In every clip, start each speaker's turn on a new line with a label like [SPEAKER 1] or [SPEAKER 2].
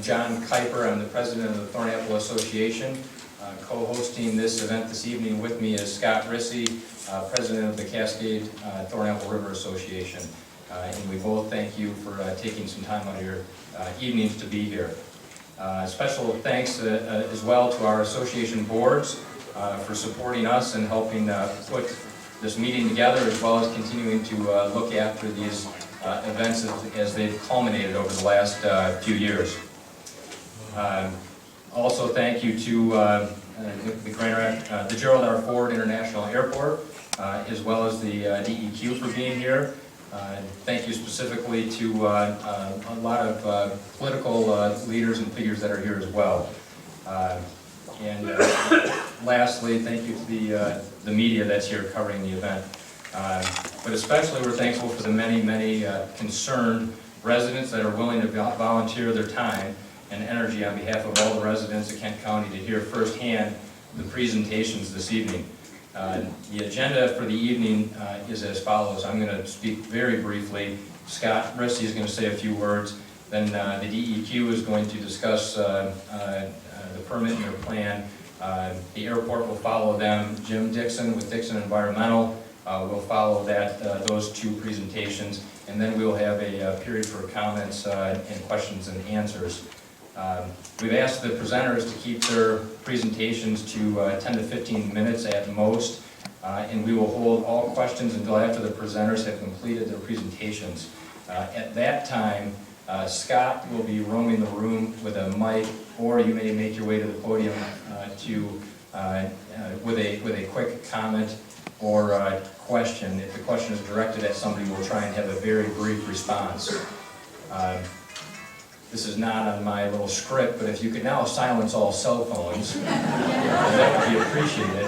[SPEAKER 1] John Kuiper. I'm the president of the Thornapple Association. Co-hosting this event this evening with me is Scott Rissy, president of the Cascade Thornapple River Association. And we both thank you for taking some time out of your evenings to be here. Special thanks as well to our association boards for supporting us and helping put this meeting together, as well as continuing to look after these events as they've culminated over the last few years. Also, thank you to the Gerald R. Ford International Airport, as well as the DEQ for being here. Thank you specifically to a lot of political leaders and figures that are here as well. And lastly, thank you to the media that's here covering the event. But especially we're thankful for the many concerned residents that are willing to volunteer their time and energy on behalf of all the residents of Kent County to hear firsthand the presentations this evening. The agenda for the evening is as follows. I'm going to speak very briefly. Scott Rissy is going to say a few words. Then the DEQ is going to discuss the permit and their plan. The airport will follow them. Jim Dixon with Dixon Environmental will follow those two presentations. And then we'll have a period for comments and questions and answers. We've asked the presenters to keep their presentations to 10 to 15 minutes at most, and we will hold all questions until after the presenters have completed their presentations. At that time, Scott will be roaming the room with a mic, or you may make your way to the podium with a quick comment or question. If the question is directed at somebody, we'll try and have a very brief response. This is not on my little script, but if you could now silence all cell phones, that would be appreciated.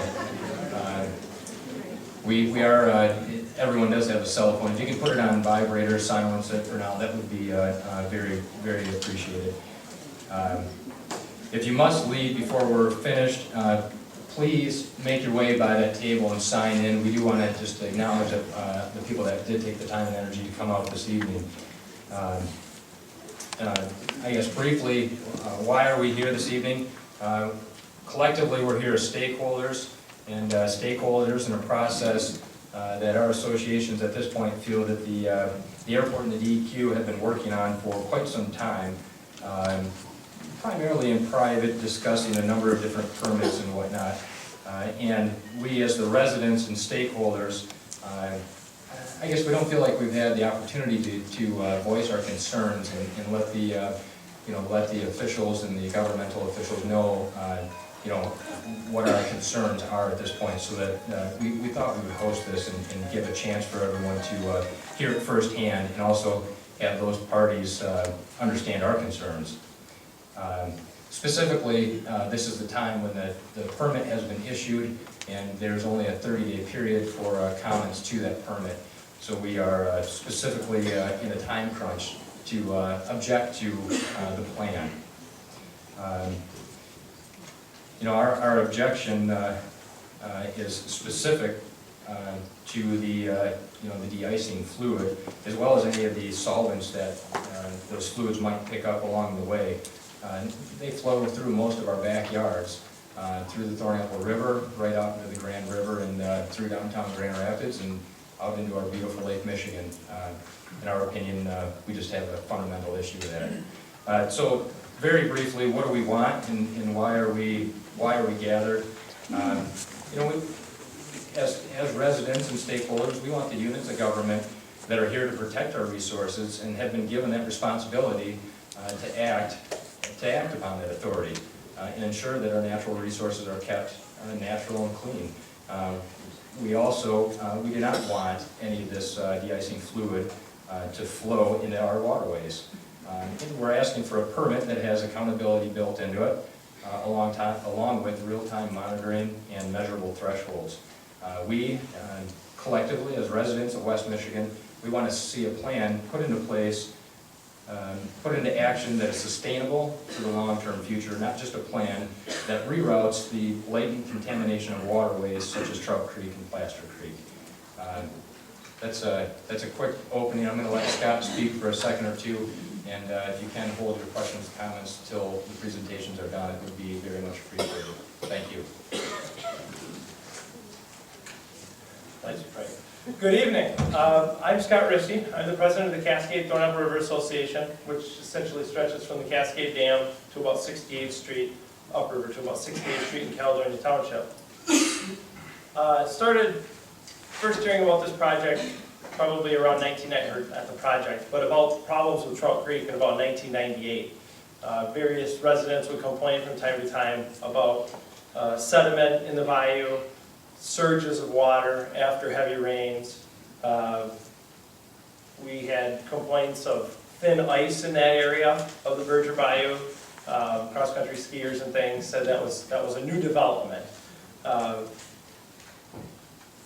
[SPEAKER 1] Everyone does have a cell phone. If you can put it on vibrator, silence it for now, that would be very appreciated. If you must leave before we're finished, please make your way by that table and sign in. We do want to just acknowledge the people that did take the time and energy to come out this evening. I guess briefly, why are we here this evening? Collectively, we're here as stakeholders, and stakeholders in a process that our associations at this point feel that the airport and the DEQ have been working on for quite some time, primarily in private, discussing a number of different permits and whatnot. And we, as the residents and stakeholders, I guess we don't feel like we've had the opportunity to voice our concerns and let the officials and the governmental officials know what our concerns are at this point, so that we thought we would host this and give a chance for everyone to hear it firsthand, and also have those parties understand our concerns. Specifically, this is the time when the permit has been issued, and there's only a 30-day period for comments to that permit. So we are specifically in a time crunch to object to the plan. Our objection is specific to the de-icing fluid, as well as any of the solvents that those fluids might pick up along the way. They flow through most of our backyards, through the Thornapple River, right out into the Grand River, and through downtown Grand Rapids, and out into our beautiful Lake Michigan. In our opinion, we just have a fundamental issue with that. So very briefly, what do we want, and why are we gathered? As residents and stakeholders, we want the units of government that are here to protect our resources and have been given that responsibility to act upon that authority and ensure that our natural resources are kept natural and clean. We do not want any of this de-icing fluid to flow into our waterways. We're asking for a permit that has accountability built into it, along with real-time monitoring and measurable thresholds. We, collectively, as residents of West Michigan, we want to see a plan put into place, put into action that is sustainable for the long-term future, not just a plan that reroutes the latent contamination of waterways such as Trout Creek and Plaster Creek. that's a quick opening. I'm going to let Scott speak for a second or two, and if you can hold your questions and comments till the presentations are done, it would be very much appreciated. Thank you.
[SPEAKER 2] Thanks, Frank. Good evening. I'm Scott Risty. I'm the president of the Cascade Thornapple River Association, which essentially stretches from the Cascade Dam to about 68th Street, upriver to about 68th Street in Caledonia Township. Started first hearing about this project probably around 1990, at the project, but about problems with Trout Creek in about 1998. Various residents would complain from time to time about sediment in the bayou, surges of water after heavy rains. We had complaints of thin ice in that area of the Berger Bayou. Cross-country skiers and things said that was a new development.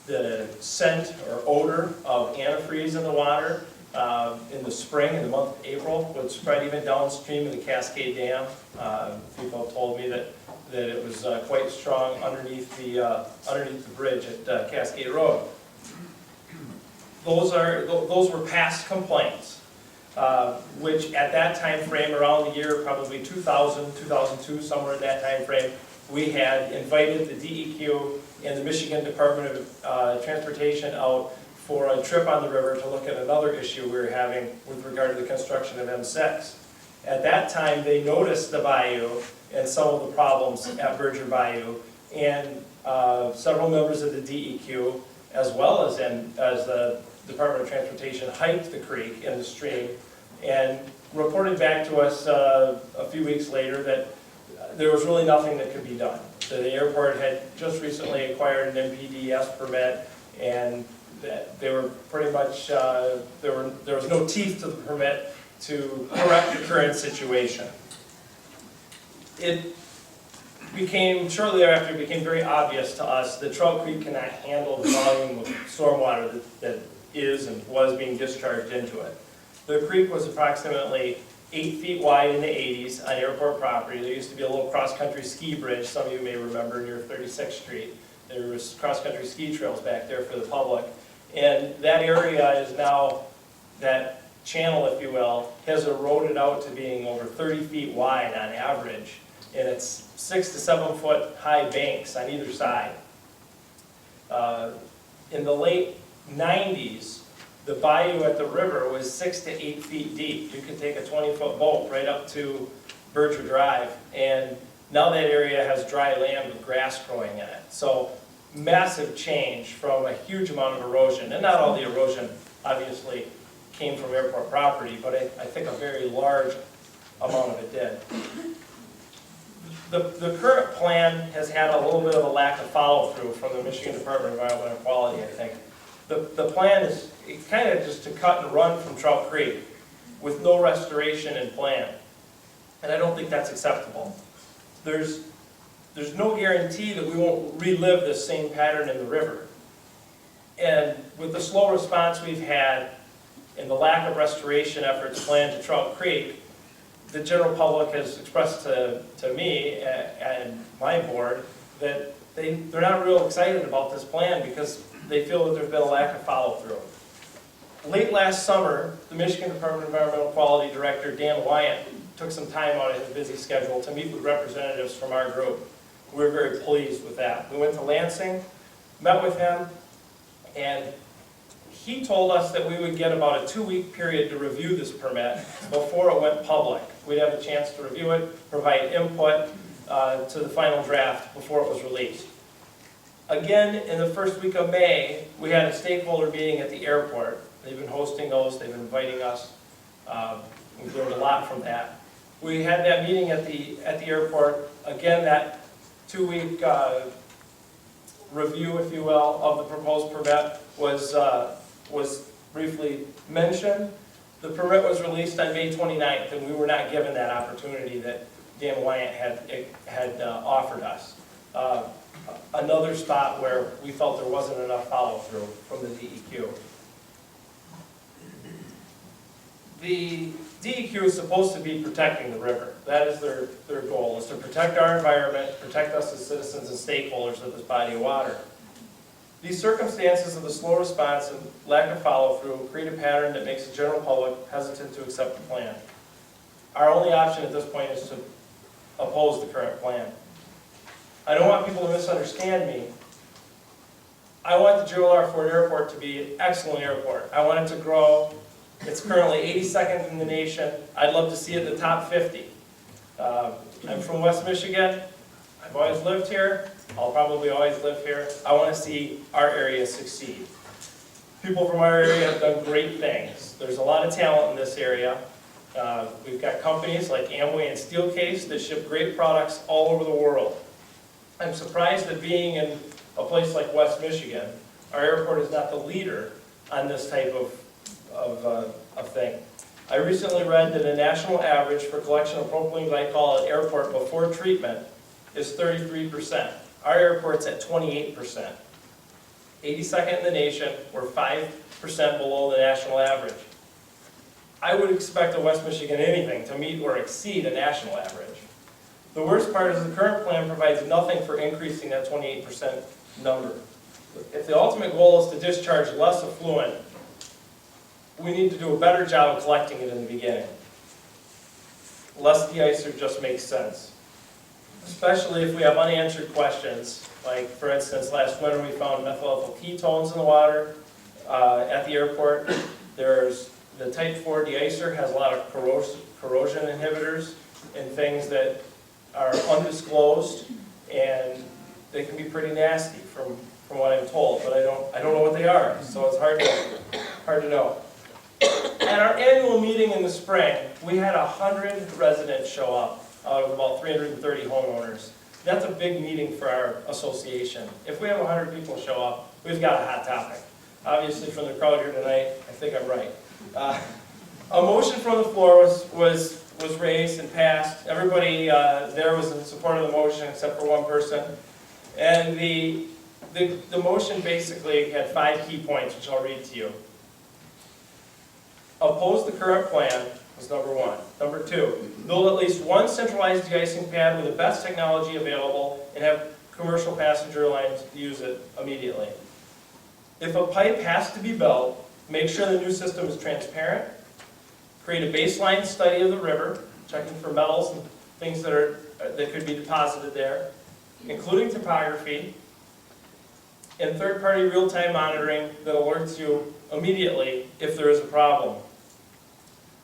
[SPEAKER 2] The scent or odor of antifreeze in the water in the spring, in the month of April, would spread even downstream of the Cascade Dam. People have told me that it was quite strong underneath the bridge at Cascade Road. Those were past complaints, which at that time frame, around the year probably 2000, 2002, somewhere in that time frame, we had invited the DEQ and the Michigan Department of Transportation out for a trip on the river to look at another issue we were having with regard to the construction of M6. At that time, they noticed the bayou and some of the problems at Berger Bayou, and several members of the DEQ, as well as the Department of Transportation, hiked the creek and the stream, and reported back to us a few weeks later that there was really nothing that could be done. So the airport had just recently acquired an MPDS permit, and that they were pretty much, there was no teeth to the permit to correct the current situation. It became, shortly thereafter, it became very obvious to us that Trout Creek cannot handle the volume of stormwater that is and was being discharged into it. The creek was approximately 8 feet wide in the 80s on airport property. There used to be a little cross-country ski bridge, some of you may remember, near 36th Street. There was cross-country ski trails back there for the public. And that area is now, that channel, if you will, has eroded out to being over 30 feet wide on average. And it's 6 to 7 foot high banks on either side. In the late 90s, the bayou at the river was 6 to 8 feet deep. You could take a 20-foot boat right up to Berger Drive, and now that area has dry land with grass growing in it. So massive change from a huge amount of erosion, and not all the erosion obviously came from airport property, but I think a very large amount of it did. The current plan has had a little bit of a lack of follow-through from the Michigan Department of Environmental Quality, I think. The plan is kind of just to cut and run from Trout Creek with no restoration in plan. And I don't think that's acceptable. There's no guarantee that we won't relive this same pattern in the river. And with the slow response we've had and the lack of restoration efforts planned to Trout Creek, the general public has expressed to me and my board that they're not real excited about this plan because they feel that there's been a lack of follow-through. Late last summer, the Michigan Department of Environmental Quality Director, Dan Wyant, took some time out of his busy schedule to meet with representatives from our group. We were very pleased with that. We went to Lansing, met with him, and he told us that we would get about a 2-week period to review this permit before it went public. We'd have a chance to review it, provide input to the final draft before it was released. Again, in the first week of May, we had a stakeholder meeting at the airport. They've been hosting those, they've been inviting us. We've learned a lot from that. We had that meeting at the airport. Again, that 2-week review, if you will, of the proposed permit was briefly mentioned. The permit was released on May 29th, and we were not given that opportunity that Dan Wyant had offered us. Another spot where we felt there wasn't enough follow-through from the DEQ. The DEQ is supposed to be protecting the river. That is their goal, is to protect our environment, protect us as citizens and stakeholders of this body of water. These circumstances of the slow response and lack of follow-through create a pattern that makes the general public hesitant to accept the plan. Our only option at this point is to oppose the current plan. I don't want people to misunderstand me. I want the Gerald R. Ford Airport to be an excellent airport. I want it to grow. It's currently 82nd in the nation. I'd love to see it in the top 50. I'm from West Michigan. I've always lived here. I'll probably always live here. I want to see our area succeed. People from our area have done great things. There's a lot of talent in this area. We've got companies like Amway and Steelcase that ship great products all over the world. I'm surprised that being in a place like West Michigan, our airport is not the leader on this type of thing. I recently read that a national average for collection of propylene glycol at airport before treatment is 33%. Our airport's at 28%. 82nd in the nation, we're 5% below the national average. I would expect a West Michigan anything to meet or exceed a national average. The worst part is the current plan provides nothing for increasing that 28% number. If the ultimate goal is to discharge less effluent, we need to do a better job of collecting it in the beginning. Less de-icer just makes sense, especially if we have unanswered questions. Like, for instance, last winter we found methyl ethyl ketones in the water at the airport. There's the type 4 de-icer has a lot of corrosion inhibitors and things that are undisclosed, and they can be pretty nasty from what I'm told, but I don't know what they are, so it's hard to know. At our annual meeting in the spring, we had 100 residents show up out of about 330 homeowners. That's a big meeting for our association. If we have 100 people show up, we've got a hot topic. Obviously, from the crowd here tonight, I think I'm right. A motion from the floor was raised and passed. Everybody there was in support of the motion except for one person. And the motion basically had 5 key points, which I'll read to you. Oppose the current plan was number 1. Number 2, build at least one centralized de-icing pad with the best technology available and have commercial passenger lines use it immediately. If a pipe has to be built, make sure the new system is transparent. Create a baseline study of the river, checking for metals and things that could be deposited there, including topography, and third-party real-time monitoring that alerts you immediately if there is a problem.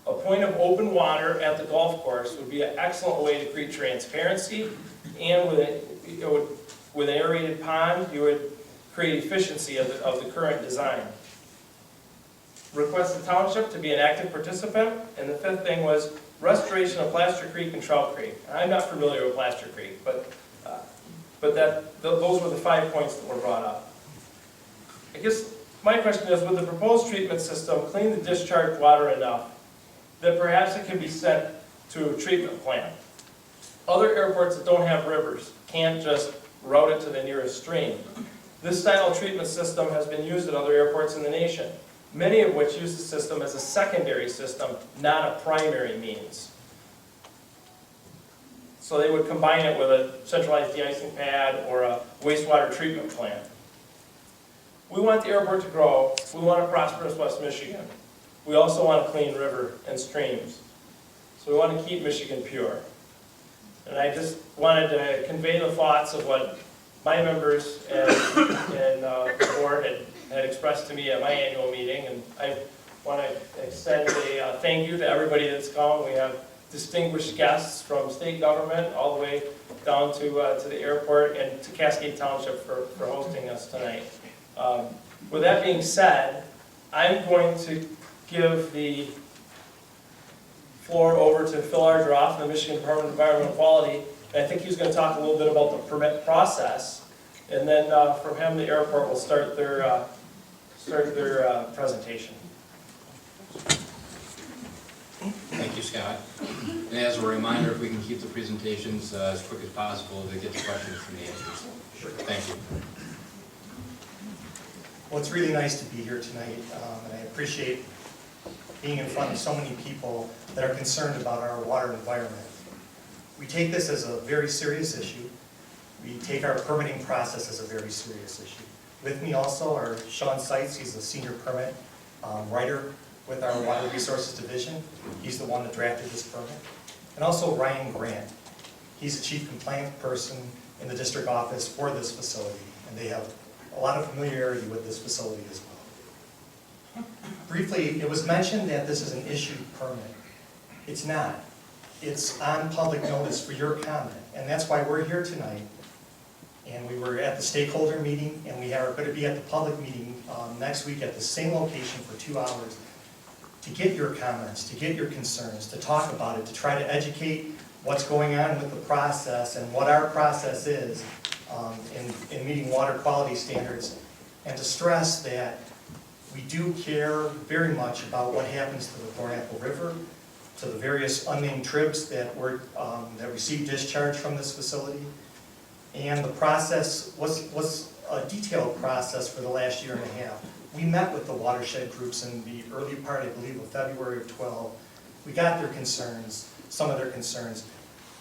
[SPEAKER 2] A point of open water at the golf course would be an excellent way to create transparency, and with an aerated pond, you would create efficiency of the current design. Request the township to be an active participant, and the 5th thing was restoration of Plaster Creek and Trout Creek. I'm not familiar with Plaster Creek, but those were the 5 points that were brought up. I guess my question is, would the proposed treatment system clean the discharge water enough that perhaps it can be sent to a treatment plant? Other airports that don't have rivers can't just route it to the nearest stream. This style of treatment system has been used at other airports in the nation, many of which use the system as a secondary system, not a primary means. So they would combine it with a centralized de-icing pad or a wastewater treatment plant. We want the airport to grow. We want a prosperous West Michigan. We also want a clean river and streams. So we want to keep Michigan pure. And I just wanted to convey the thoughts of what my members and the board had expressed to me at my annual meeting. And I want to extend a thank you to everybody that's come. We have distinguished guests from state government all the way down to the airport, and to Cascade Township for hosting us tonight. With that being said, I'm going to give the floor over to Phil Ardroff from the Michigan Department of Environmental Quality. And I think he's going to talk a little bit about the permit process, and then from him, the airport will start their presentation.
[SPEAKER 3] Thank you, Scott. And as a reminder, if we can keep the presentations as quick as possible to get the questions from the answers. Sure. Thank you.
[SPEAKER 4] Well, it's really nice to be here tonight, and I appreciate being in front of so many people that are concerned about our water environment. We take this as a very serious issue. We take our permitting process as a very serious issue. With me also are Sean Seitz, he's a senior permit writer with our Water Resources Division. He's the one that drafted this permit. And also Ryan Grant. He's the chief compliance person in the district office for this facility, and they have a lot of familiarity with this facility as well. Briefly, it was mentioned that this is an issued permit. It's not. It's on public notice for your comment, and that's why we're here tonight. And we were at the stakeholder meeting, and we are going to be at the public meeting next week at the same location for 2 hours to get your comments, to get your concerns, to talk about it, to try to educate what's going on with the process and what our process is in meeting water quality standards, and to stress that we do care very much about what happens to the Thornapple River, to the various unnamed tribs that receive discharge from this facility. And the process was a detailed process for the last year and a half. We met with the watershed groups in the early part, I believe, of February of 12. We got their concerns, some of their concerns.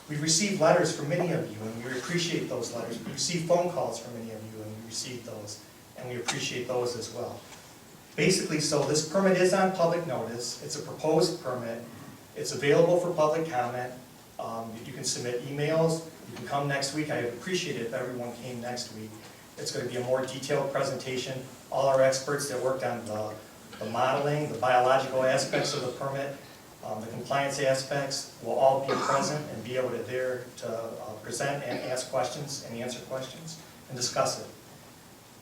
[SPEAKER 4] We received letters from many of you, and we appreciate those letters. We received phone calls from many of you, and we received those, and we appreciate those as well. Basically, so this permit is on public notice. It's a proposed permit. It's available for public comment. You can submit emails. You can come next week. I would appreciate it if everyone came next week. It's going to be a more detailed presentation. All our experts that worked on the modeling, the biological aspects of the permit, the compliance aspects will all be present and be able to present and ask questions and answer questions and discuss it.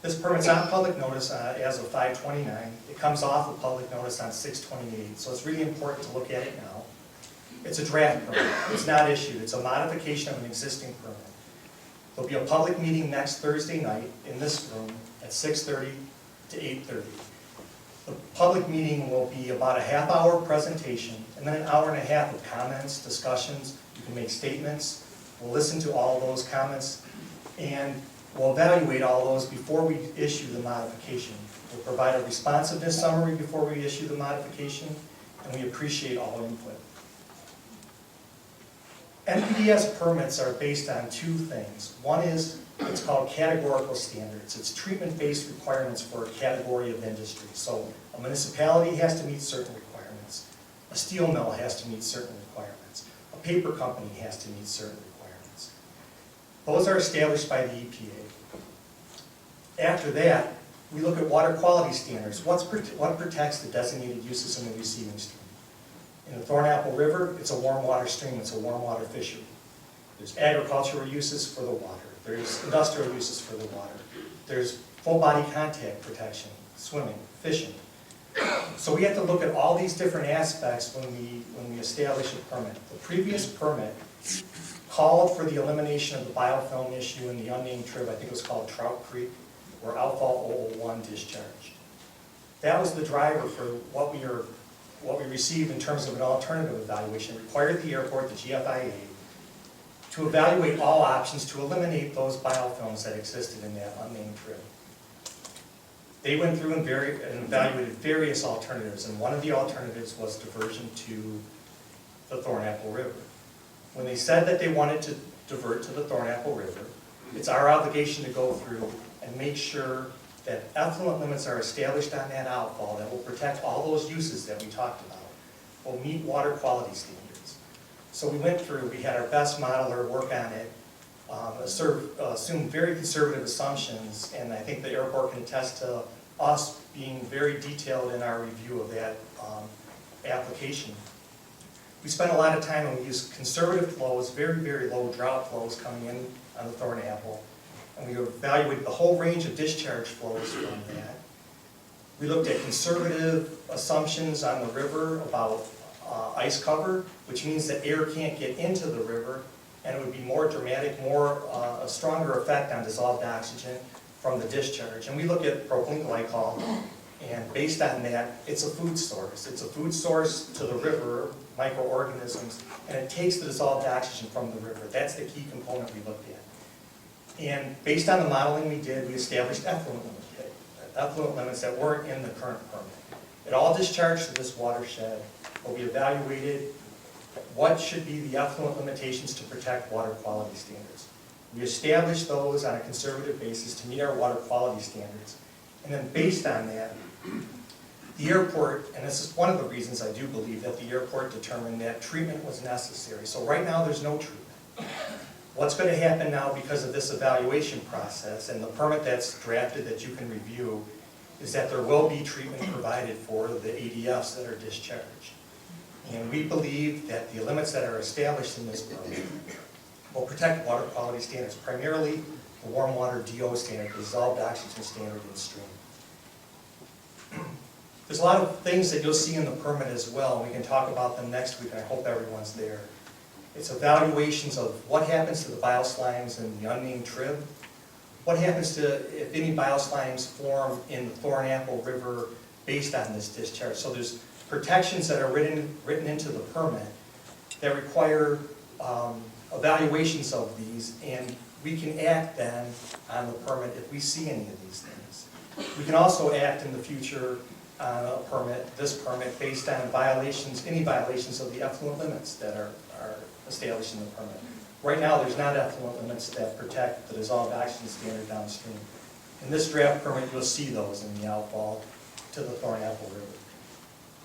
[SPEAKER 4] This permit's on public notice as of 5/29. It comes off of public notice on 6/28, so it's really important to look at it now. It's a draft permit. It's not issued. It's a modification of an existing permit. There'll be a public meeting next Thursday night in this room at 6:30 to 8:30. The public meeting will be about a half-hour presentation and then an hour and a half of comments, discussions. You can make statements. We'll listen to all of those comments, and we'll evaluate all those before we issue the modification. We'll provide a responsiveness summary before we issue the modification, and we appreciate all input. NPDES permits are based on two things. One is, it's called categorical standards. It's treatment-based requirements for a category of industry. So a municipality has to meet certain requirements. A steel mill has to meet certain requirements. A paper company has to meet certain requirements. Those are established by the EPA. After that, we look at water quality standards. What protects the designated uses in the receiving stream? In the Thornapple River, it's a warm water stream, it's a warm water fishery. There's agricultural uses for the water. There's industrial uses for the water. There's full body contact protection, swimming, fishing. So we have to look at all these different aspects when we establish a permit. The previous permit called for the elimination of the biofilm issue in the unnamed trib, I think it was called Trout Creek, where outfall 001 discharged. That was the driver for what we received in terms of an alternative evaluation. It required the airport, the GFIA, to evaluate all options to eliminate those biofilms that existed in that unnamed trib. They went through and evaluated various alternatives, and one of the alternatives was diversion to the Thornapple River. When they said that they wanted to divert to the Thornapple River, it's our obligation to go through and make sure that effluent limits are established on that outfall that will protect all those uses that we talked about, will meet water quality standards. So we went through, we had our best modeler work on it, assumed very conservative assumptions, and I think the airport can attest to us being very detailed in our review of that application. We spent a lot of time and we used conservative flows, very, very low drought flows coming in on the Thornapple. And we evaluated the whole range of discharge flows from that. We looked at conservative assumptions on the river about ice cover, which means that air can't get into the river, and it would be more dramatic, a stronger effect on dissolved oxygen from the discharge. And we look at propylene glycol, and based on that, it's a food source. It's a food source to the river, microorganisms, and it takes the dissolved oxygen from the river. That's the key component we looked at. And based on the modeling we did, we established effluent limits that weren't in the current permit. It all discharged to this watershed, but we evaluated what should be the effluent limitations to protect water quality standards. We establish those on a conservative basis to meet our water quality standards. And then based on that, the airport, and this is one of the reasons I do believe that the airport determined that treatment was necessary. So right now, there's no treatment. What's going to happen now because of this evaluation process and the permit that's drafted that you can review is that there will be treatment provided for the ADFs that are discharged. And we believe that the limits that are established in this permit will protect water quality standards, primarily the warm water DO standard, the dissolved oxygen standard in stream. There's a lot of things that you'll see in the permit as well, and we can talk about them next week, and I hope everyone's there. It's evaluations of what happens to the bioslimes in the unnamed trib, what happens to if any bioslimes form in the Thornapple River based on this discharge. So there's protections that are written into the permit that require evaluations of these, and we can act then on the permit if we see any of these things. We can also act in the future on a permit, this permit, based on violations, any violations of the effluent limits that are established in the permit. Right now, there's not effluent limits that protect the dissolved oxygen standard downstream. In this draft permit, you'll see those in the outfall to the Thornapple River.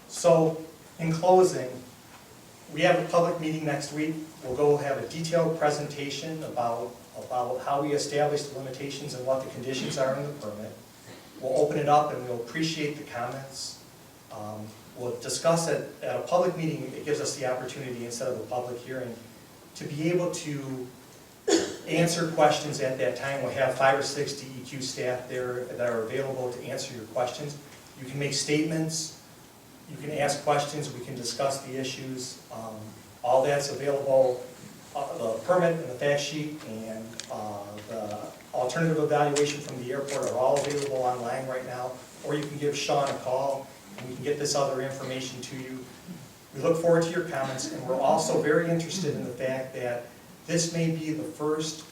[SPEAKER 4] So, in closing, we have a public meeting next week. We'll go have a detailed presentation about how we establish the limitations and what the conditions are in the permit. We'll open it up and we'll appreciate the comments. We'll discuss it at a public meeting. It gives us the opportunity, instead of a public hearing, to be able to answer questions at that time. We'll have 5 or 6 DEQ staff there that are available to answer your questions. You can make statements, you can ask questions, we can discuss the issues. All that's available, the permit and the fact sheet and the alternative evaluation from the airport are all available online right now. Or you can give Sean a call and we can get this other information to you. We look forward to your comments, and we're also very interested in the fact that this may be the first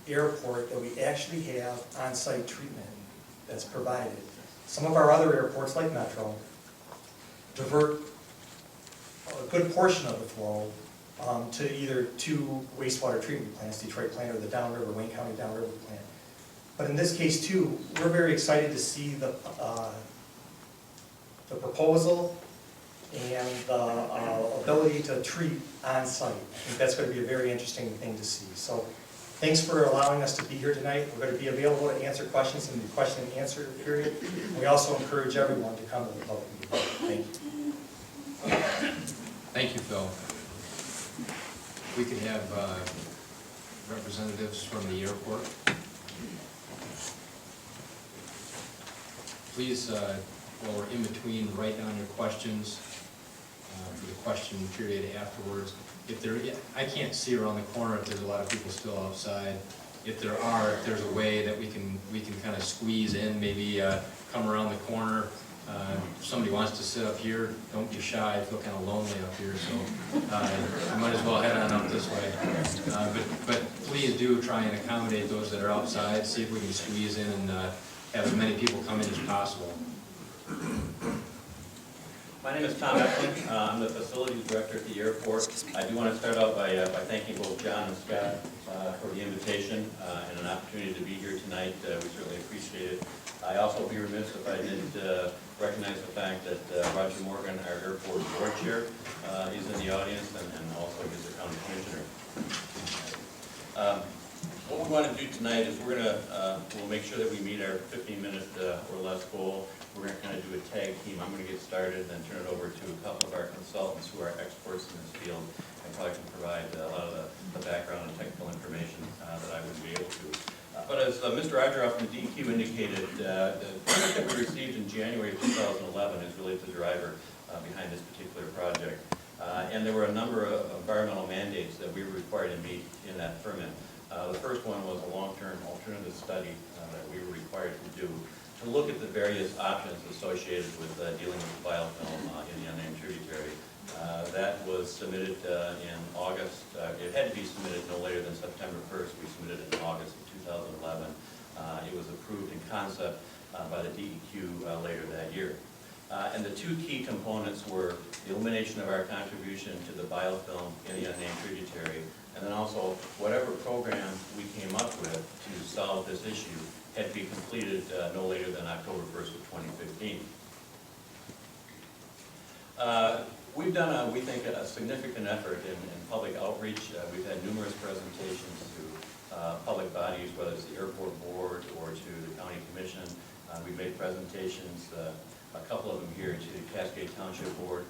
[SPEAKER 4] airport that we actually have on-site treatment that's provided. Some of our other airports, like Metro, divert a good portion of the flow to either 2 wastewater treatment plants, Detroit plant or the downriver, Wayne County downriver plant. But in this case too, we're very excited to see the proposal and the ability to treat on-site. I think that's going to be a very interesting thing to see. So thanks for allowing us to be here tonight. We're going to be available to answer questions in the question and answer period. We also encourage everyone to come to the public meeting. Thank you.
[SPEAKER 3] Thank you, Phil. We could have representatives from the airport. Please, while we're in between, write down your questions for the question period afterwards. If I can't see around the corner if there's a lot of people still outside. If there's a way that we can kind of squeeze in, maybe come around the corner. If somebody wants to sit up here, don't be shy. I feel kind of lonely up here, so I might as well head on up this way. But please do try and accommodate those that are outside. See if we can squeeze in and have as many people come in as possible.
[SPEAKER 5] My name is Tom Eklund. I'm the facilities director at the airport. I do want to start out by thanking both John and Scott for the invitation and an opportunity to be here tonight. We certainly appreciate it. I also would be remiss if I didn't recognize the fact that Roger Morgan, our airport board chair, is in the audience and also is the county commissioner. What we want to do tonight is we'll make sure that we meet our 15-minute or less goal. We're going to kind of do a tag team. I'm going to get started and then turn it over to a couple of our consultants who are experts in this field and probably can provide a lot of the background and technical information that I wouldn't be able to. But as Mr. Rodgeroff from DEQ indicated, the permit that we received in January of 2011 is really the driver behind this particular project. And there were a number of environmental mandates that we were required to meet in that permit. The first one was a long-term alternative study that we were required to do to look at the various options associated with dealing with biofilm in the unnamed tributary. That was submitted in August. It had to be submitted no later than September 1st. We submitted it in August of 2011. It was approved in concept by the DEQ later that year. And the 2 key components were the elimination of our contribution to the biofilm in the unnamed tributary, And then also, whatever program we came up with to solve this issue had to be completed no later than October 1st of 2015. We've done, we think, a significant effort in public outreach. We've had numerous presentations to public bodies, whether it's the airport board or to the county commission. We've made presentations, a couple of them here to the Cascade Township Board,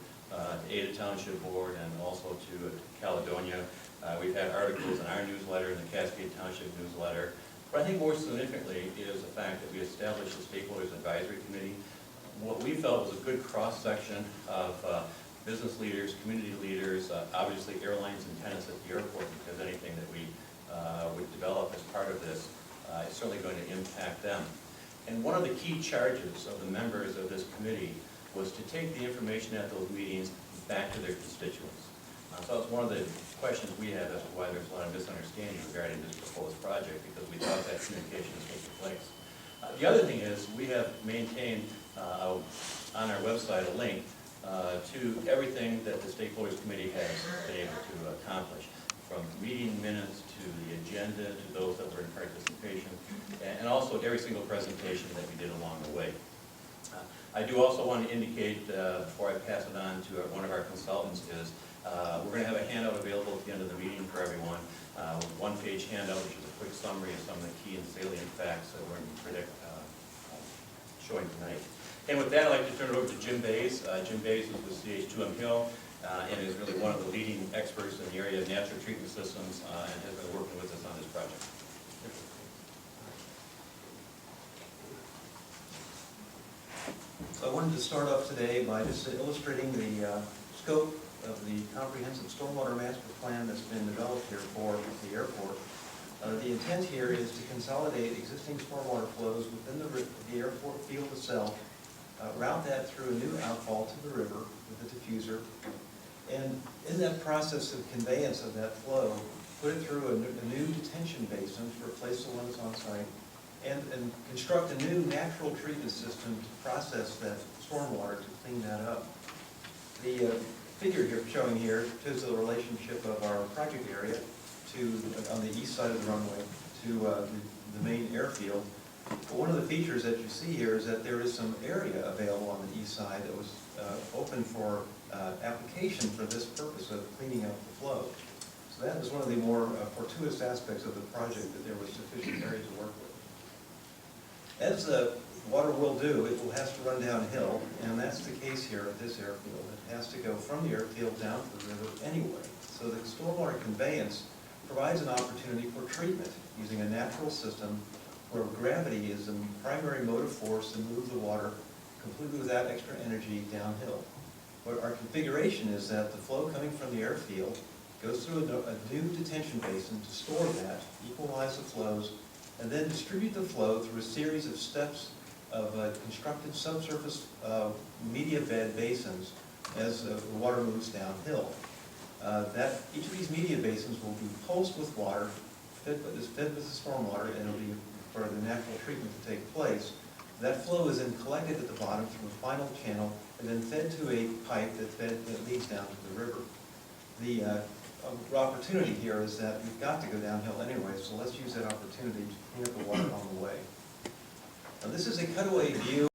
[SPEAKER 5] Ada Township Board, and also to Caledonia. We've had articles in our newsletter, in the Cascade Township newsletter. But I think more significantly is the fact that we established the Stakeholders Advisory Committee. What we felt was a good cross-section of business leaders, community leaders, obviously airlines and tenants at the airport, because anything that we would develop as part of this is certainly going to impact them. And one of the key charges of the members of this committee was to take the information at those meetings back to their constituents. So that's one of the questions we had as to why there's a lot of misunderstanding regarding this proposed project, because we thought that communication was taking place. The other thing is we have maintained on our website a link to everything that the Stakeholders Committee has been able to accomplish, from meeting minutes to the agenda to those that were in participation, and also every single presentation that we did along the way. I do also want to indicate, before I pass it on to one of our consultants, is we're going to have a handout available at the end of the meeting for everyone, one-page handout, which is a quick summary of some of the key and salient facts that we're going to be showing tonight. And with that, I'd like to turn it over to Jim Bays. Jim Bays is with CH2M Hill and is really one of the leading experts in the area of natural treatment systems and has been working with us on this project.
[SPEAKER 6] So I wanted to start off today by just illustrating the scope of the comprehensive stormwater master plan that's been developed here for the airport. The intent here is to consolidate existing stormwater flows within the airport field itself, route that through a new outfall to the river with a diffuser, and in that process of conveyance of that flow, put it through a new detention basin to replace the one that's on site, and construct a new natural treatment system to process that stormwater to clean that up. The figure here showing here shows the relationship of our project area to, on the east side of the runway, to the main airfield. But one of the features that you see here is that there is some area available on the east side that was open for application for this purpose of cleaning up the flow. So that was one of the more fortuitous aspects of the project, that there was sufficient area to work with. As the water will do, it will have to run downhill, and that's the case here at this airfield. It has to go from the airfield down to the river anyway. So the stormwater conveyance provides an opportunity for treatment using a natural system where gravity is the primary motive force to move the water completely without extra energy downhill. But our configuration is that the flow coming from the airfield goes through a new detention basin to store that, equalize the flows, and then distribute the flow through a series of steps of constructed subsurface media bed basins as the water moves downhill. Each of these media basins will be pulsed with water, fed with the stormwater, and it'll be for the natural treatment to take place. That flow is then collected at the bottom through a final channel and then fed to a pipe that leads down to the river. The opportunity here is that we've got to go downhill anyway, so let's use that opportunity to clean up the water on the way. Now, this is a cutaway view